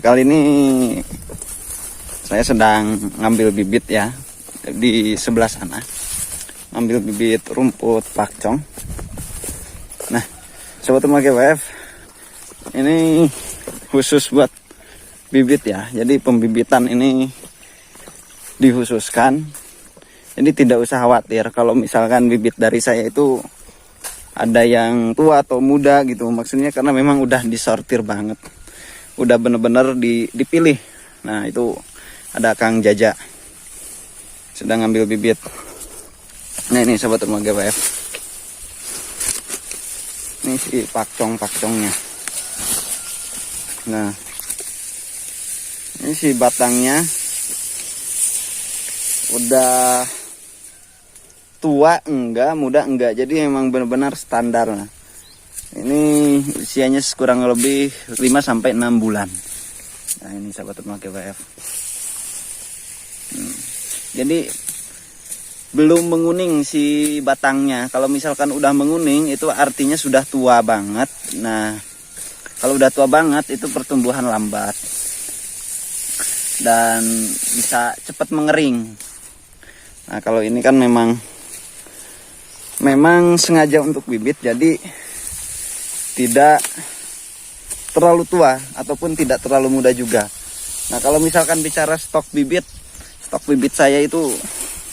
kali ini saya sedang ngambil bibit ya di sebelah sana, ngambil bibit rumput pakcong. Nah, sobat remaja WF, ini khusus buat bibit ya. Jadi pembibitan ini dikhususkan. Jadi tidak usah khawatir kalau misalkan bibit dari saya itu ada yang tua atau muda gitu. Maksudnya karena memang udah disortir banget. Udah bener-bener dipilih. Nah, itu ada Kang Jaja sedang ngambil bibit. Nah, ini sobat remaja WF. Ini si pakcong-pakcongnya. Nah, ini si batangnya udah tua enggak, muda enggak. Jadi memang benar-benar standar. Nah, ini usianya kurang lebih 5-6 bulan. Nah, ini sahabat remaja WF. Jadi belum menguning si batangnya. Kalau misalkan udah menguning itu artinya sudah tua banget. Nah, kalau udah tua banget itu pertumbuhan lambat dan bisa cepat mengering. Nah, kalau ini kan memang sengaja untuk bibit, jadi tidak terlalu tua ataupun tidak terlalu muda juga. Nah, kalau misalkan bicara stok bibit saya itu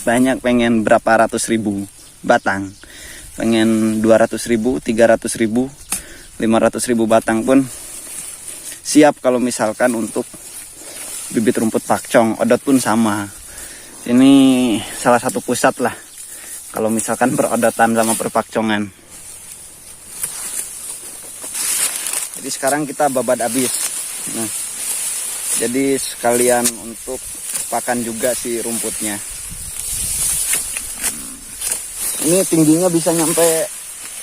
banyak, pengen berapa ratus ribu batang, pengen 200.000, 300.000, 500.000 batang pun siap kalau misalkan untuk bibit rumput pakcong. Odot pun sama. Ini salah satu pusat lah kalau misalkan perodotan sama perpakcongan. Jadi sekarang kita babat habis. Nah, jadi sekalian untuk pakan juga si rumputnya. Ini tingginya bisa nyampe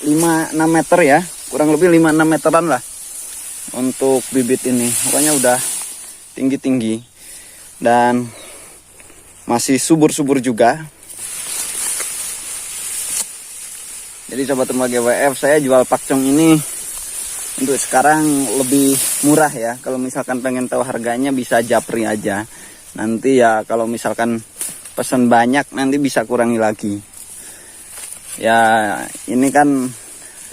5-6 meter ya, kurang lebih 5-6 meteran lah untuk bibit ini. Pokoknya udah tinggi-tinggi dan masih subur-subur juga. Jadi sobat remaja WF, saya jual pakcong ini untuk sekarang lebih murah ya. Kalau misalkan pengen tahu harganya bisa japri aja. Nanti ya kalau misalkan pesan banyak nanti bisa kurangi lagi. Ya, ini kan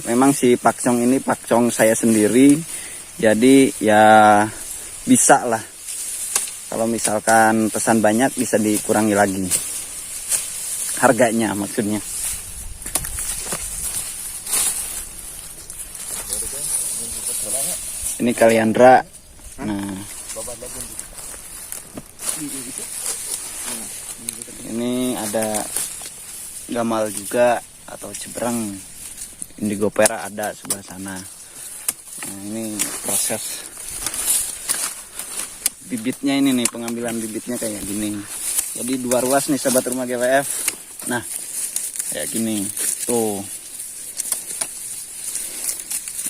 memang si pakcong ini pakcong saya sendiri. Jadi ya bisa lah. Kalau misalkan pesan banyak bisa dikurangi lagi harganya, maksudnya. Ini Kaliandra. Nah, ini ada gamal juga atau cebrang. Indigo pera ada sebelah sana. Nah, ini proses bibitnya ini nih, pengambilan bibitnya kayak gini. Jadi 2 ruas nih sahabat remaja WF. Nah, kayak gini tuh.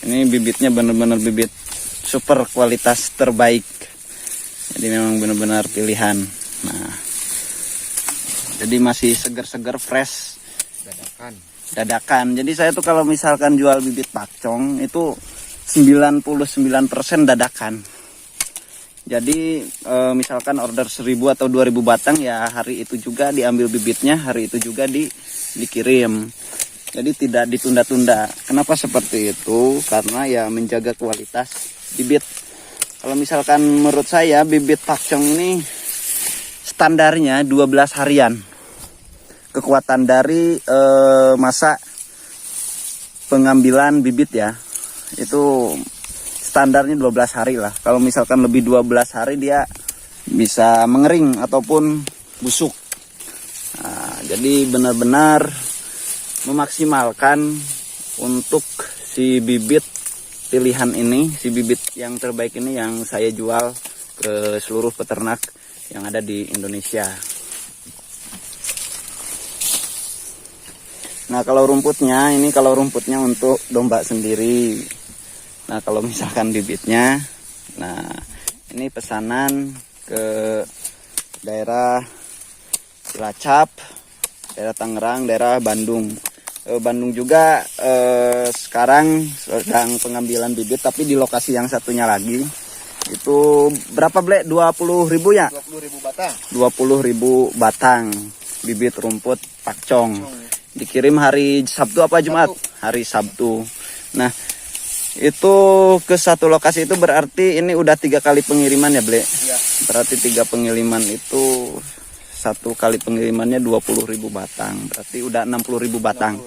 Ini bibitnya bener-bener bibit super kualitas terbaik. Jadi memang benar-benar pilihan. Nah, jadi masih segar-segar, fresh, dadakan. Jadi saya tuh kalau misalkan jual bibit pakcong itu 99% dadakan. Jadi misalkan order 1000 atau 2000 batang ya hari itu juga diambil bibitnya, hari itu juga dikirim. Jadi tidak ditunda-tunda. Kenapa seperti itu? Karena ya menjaga kualitas bibit. Kalau misalkan menurut saya bibit pakcong ini standarnya 12 harian. Kekuatan dari masa pengambilan bibit ya. Itu standarnya 12 hari lah. Kalau misalkan lebih 12 hari dia bisa mengering ataupun busuk. Nah, jadi benar-benar memaksimalkan untuk si bibit pilihan ini, si bibit yang terbaik ini yang saya jual ke seluruh peternak yang ada di Indonesia. Nah, kalau rumputnya ini, kalau rumputnya untuk domba sendiri. Nah, kalau misalkan bibitnya, nah ini pesanan ke daerah Cilacap, daerah Tangerang, daerah Bandung. Bandung juga sekarang sedang pengambilan bibit, tapi di lokasi yang satunya lagi. Itu berapa Ble? 20.000 ya? 20.000 batang. 20.000 batang bibit rumput pakcong. Dikirim hari Sabtu apa Jumat? Hari Sabtu. Nah, itu ke satu lokasi itu berarti ini udah 3 kali pengiriman ya Ble? Iya. Berarti 3 pengiriman itu, satu kali pengirimannya 20.000 batang. Berarti udah 60.000 batang.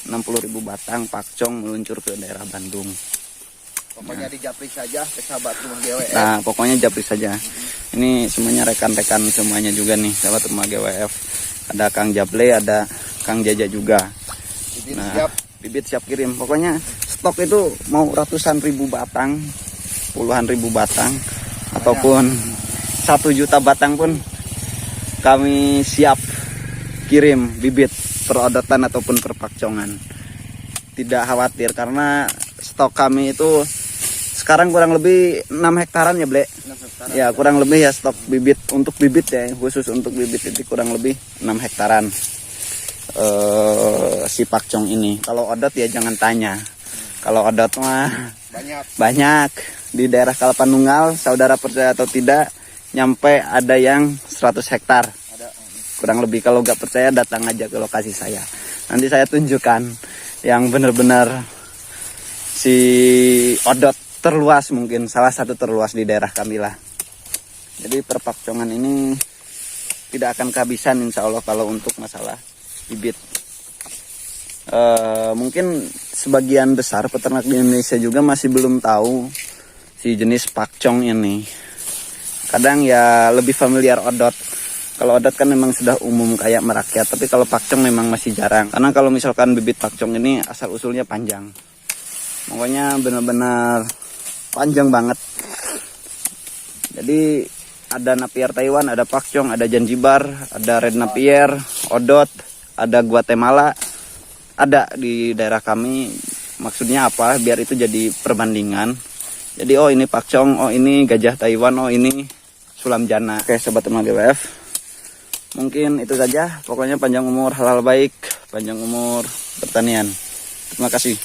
60.000 batang pakcong meluncur ke daerah Bandung. Pokoknya dijapri saja ke sahabat rumah GWF. Nah, pokoknya japri saja. Ini semuanya rekan-rekan semuanya juga nih, sahabat rumah GWF. Ada Kang Jable, ada Kang Jaja juga. Bibit Nah, siap. bibit siap kirim. Pokoknya stok itu mau ratusan ribu batang, puluhan ribu batang, ataupun 1 juta batang pun kami siap kirim bibit perodotan ataupun perpakcongan. Tidak khawatir karena stok kami itu sekarang kurang lebih 6 hektaran ya Ble. 6 hektar. Ya kurang lebih ya stok bibit untuk bibit ya, khusus untuk bibit itu kurang lebih 6 hektaran si pakcong ini. Kalau odot ya jangan tanya. Kalau odot mah banyak di daerah Kalapanunggal, saudara percaya atau tidak, nyampe ada yang 100 hektar. Ada. Kurang lebih, kalau nggak percaya datang aja ke lokasi saya. Nanti saya tunjukkan yang benar-benar si odot terluas, mungkin salah satu terluas di daerah kami lah. Jadi perpakcongan ini tidak akan kehabisan insya Allah kalau untuk masalah bibit. Mungkin sebagian besar peternak di Indonesia juga masih belum tahu si jenis pakcong ini. Kadang ya lebih familiar odot. Kalau odot kan memang sudah umum kayak merakyat, tapi kalau pakcong memang masih jarang. Karena kalau misalkan bibit pakcong ini asal usulnya panjang. Pokoknya benar-benar panjang banget. Jadi ada Napier Taiwan, ada pakcong, ada Zanzibar, ada Red Napier, odot, ada Guatemala, ada di daerah kami. Maksudnya apa? Biar itu jadi perbandingan. Jadi oh ini pakcong, oh ini gajah Taiwan, oh ini sulam jana. Oke sobat rumah GWF, mungkin itu saja. Pokoknya panjang umur, halal baik, panjang umur pertanian. Terima kasih.